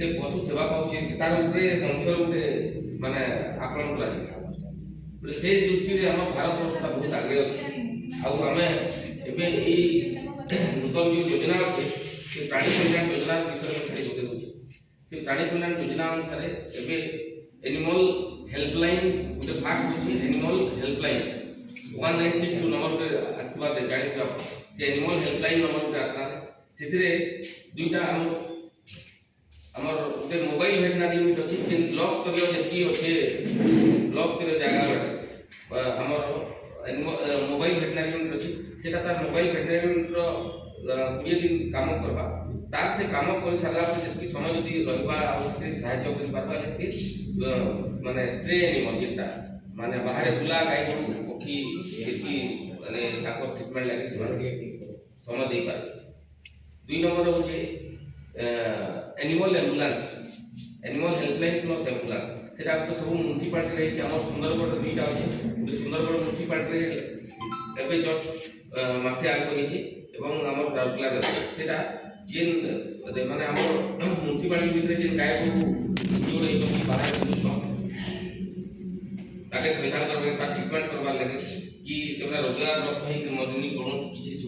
যে পশু সেবা পাচ্ছে সে তার উপরে বংশর উপরে মানে আক্রমণ করা যাচ্ছে সেই দৃষ্টিরে আমার ভারতবর্ষটা বহুত আগে আছে আমি এবে এই নূতন যে যোজনা আছে সে প্রাণী কল্যাণ যোজনার বিষয়ে খালি বলতে দেଉଛି সে প্রাণী কল্যাণ যোজনা অনুসারে এবে এনিমল হেল্পলাইন গোটে ফার্স্ট হচ্ছে এনিমল হেল্পলাইন 1962 নম্বর আসবা জানিଥିବା ସେ ଏନିମଲ୍ ହେଲ୍ପଲାଇନ୍ ନମ୍ବରଟେ ଆସିଲା ସେଥିରେ ଦୁଇଟା ଆମର ଗୋଟେ ମୋବାଇଲ ଭେଟନାରୀ ୟୁନିଟ୍ ଅଛି କିନ୍ତୁ ବ୍ଲକ ସ୍ତରୀୟ ଯେତିକି ଅଛି ବ୍ଲକ ସ୍ତରୀୟ ଜାଗାରେ ଆମର ମୋବାଇଲ ଭେଟନାରୀ ୟୁନିଟ୍ ଅଛି ସେଟା ତାର ମୋବାଇଲ ଭେଟନାରୀ ୟୁନିଟ୍ର 20 ଦିନ କାମ କରିବା ତାର ସେ କାମ କରିସାରିଲା ପରେ ଯେତିକି ସମୟ ଯଦି ରହିବା ଆଉ ସେଥିରେ ସାହାଯ୍ୟ କରିପାରିବା ହେଲେ ସେ ମାନେ ଷ୍ଟ୍ରେ ଏନିମଲ୍ ଯେଟା ମାନେ ବାହାରେ ବୁଲା ଗାଈ ପକ୍ଷୀ ଯେତିକି ମାନେ ତାଙ୍କ ଟ୍ରିଟମେଣ୍ଟ ଲାଗି ସେମାନେ ସମୟ ଦେଇପାରିବେ 2 ନମ୍ବର ହେଉଛି animal ambulance animal helpline plus ambulance सेटा तो सब म्युनिसिपालिटी रही ଆମର ସୁନ୍ଦରଗଡ଼ ଦୁଇଟା ଅଛି ଗୋଟେ ସୁନ୍ଦରଗଡ଼ म्युनिसिपालिटी ଏବେ ଜଷ୍ଟ ମାସେ ଆଗ ହେଇଛି ଏବଂ ଆମର ରାଉରକେଲାରେ ଅଛି ସେଟା ଯେନ୍ ମାନେ ଆମର म्युनिसिपालिटी ଭିତରେ ଯେନ୍ ଗାଈ ଯୋଡ଼ ହେଇଛନ୍ତି ବାହାରେ ବୁଲୁଛନ୍ ତାକେ ଥଇଥାନ କରିବା ତା ଟ୍ରିଟମେଣ୍ଟ କରବାର ଲାଗି କି ସେମାନେ ରୋଜଗାର ଗ୍ରସ୍ତ ହେଇକି ମରୁନି कोनो କିଛି